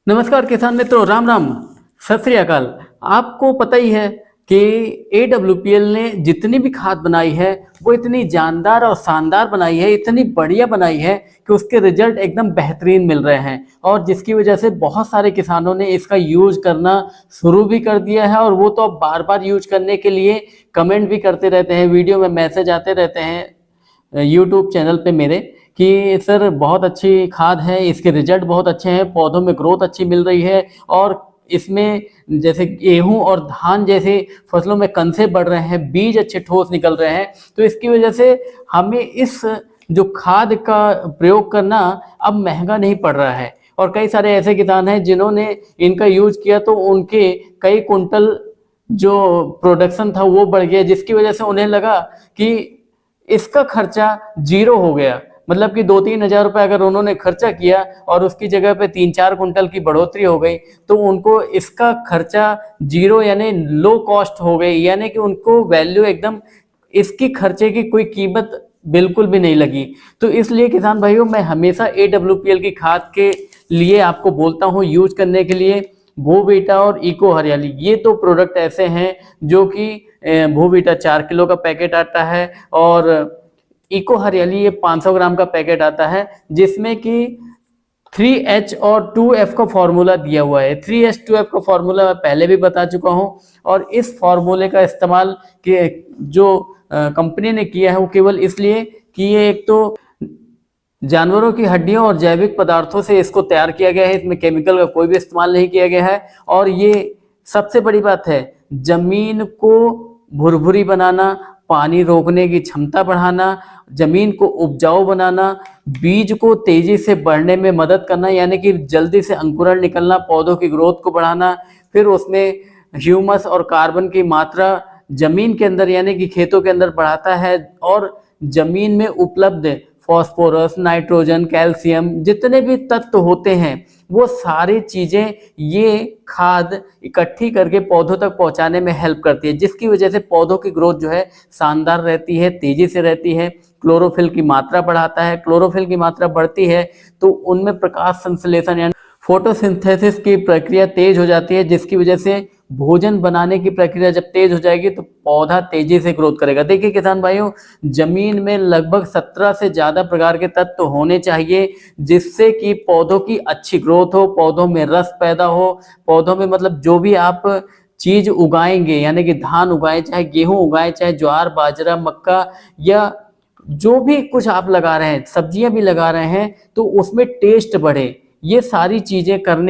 नमस्कार किसान मित्रों, राम राम, सत श्री अकाल। आपको पता ही है कि AWPL ने जितनी भी खाद बनाई है वो इतनी जानदार और शानदार बनाई है, इतनी बढ़िया बनाई है कि उसके रिजल्ट एकदम बेहतरीन मिल रहे हैं और जिसकी वजह से बहुत सारे किसानों ने इसका यूज करना शुरू भी कर दिया है। और वो तो अब बार बार यूज करने के लिए कमेंट भी करते रहते हैं, वीडियो में मैसेज आते रहते हैं यूट्यूब चैनल पे मेरे कि सर बहुत अच्छी खाद है, इसके रिजल्ट बहुत अच्छे हैं, पौधों में ग्रोथ अच्छी मिल रही है और इसमें जैसे गेहूं और धान जैसे फसलों में कंसे बढ़ रहे हैं, बीज अच्छे ठोस निकल रहे हैं। तो इसकी वजह से हमें इस जो खाद का प्रयोग करना अब महंगा नहीं पड़ रहा है। और कई सारे ऐसे किसान हैं जिन्होंने इनका यूज किया तो उनके कई कुंटल जो प्रोडक्शन था वो बढ़ गया, जिसकी वजह से उन्हें लगा कि इसका खर्चा जीरो हो गया। मतलब कि 2-3 हजार रुपये अगर उन्होंने खर्चा किया और उसकी जगह पे 3-4 कुंटल की बढ़ोतरी हो गई तो उनको इसका खर्चा जीरो यानी लो कॉस्ट हो गई, यानी कि उनको वैल्यू एकदम इसकी खर्चे की कोई कीमत बिल्कुल भी नहीं लगी। तो इसलिए किसान भाइयों, मैं हमेशा AWPL की खाद के लिए आपको बोलता हूँ यूज करने के लिए। भूवीटा और इको हरियाली, ये तो प्रोडक्ट ऐसे हैं जो कि भूवीटा 4 किलो का पैकेट आता है और इको हरियाली ये 500 ग्राम का पैकेट आता है, जिसमें कि 3H और 2F का फॉर्मूला दिया हुआ है। 3H 2F का फॉर्मूला मैं पहले भी बता चुका हूं और इस फॉर्मूले का इस्तेमाल के जो कंपनी ने किया है वो केवल इसलिए कि ये एक तो जानवरों की हड्डियों और जैविक पदार्थों से इसको तैयार किया गया है, इसमें केमिकल का कोई भी इस्तेमाल नहीं किया गया है। और ये सबसे बड़ी बात है, जमीन को भुरभुरी बनाना, पानी रोकने की क्षमता बढ़ाना, जमीन को उपजाऊ बनाना, बीज को तेजी से बढ़ने में मदद करना यानी कि जल्दी से अंकुरण निकलना, पौधों की ग्रोथ को बढ़ाना, फिर उसमें ह्यूमस और कार्बन की मात्रा जमीन के अंदर यानी कि खेतों के अंदर बढ़ाता है और जमीन में उपलब्ध फास्फोरस, नाइट्रोजन, कैल्शियम जितने भी तत्व होते हैं वो सारी चीजें ये खाद इकट्ठी करके पौधों तक पहुंचाने में हेल्प करती है, जिसकी वजह से पौधों की ग्रोथ जो है शानदार रहती है, तेजी से रहती है। क्लोरोफिल की मात्रा बढ़ाता है, क्लोरोफिल की मात्रा बढ़ती है तो उनमें प्रकाश संश्लेषण यानी फोटोसिंथेसिस की प्रक्रिया तेज हो जाती है, जिसकी वजह से भोजन बनाने की प्रक्रिया जब तेज हो जाएगी तो पौधा तेजी से ग्रोथ करेगा। देखिए किसान भाइयों, जमीन में लगभग 17 से ज्यादा प्रकार के तत्व होने चाहिए जिससे कि पौधों की अच्छी ग्रोथ हो, पौधों में रस पैदा हो, पौधों में मतलब जो भी आप चीज उगाएंगे यानी कि धान उगाए, चाहे गेहूं उगाए, चाहे ज्वार, बाजरा, मक्का या जो भी कुछ आप लगा रहे हैं, सब्जियां भी लगा रहे हैं, तो उसमें टेस्ट बढ़े। ये सारी चीजें करने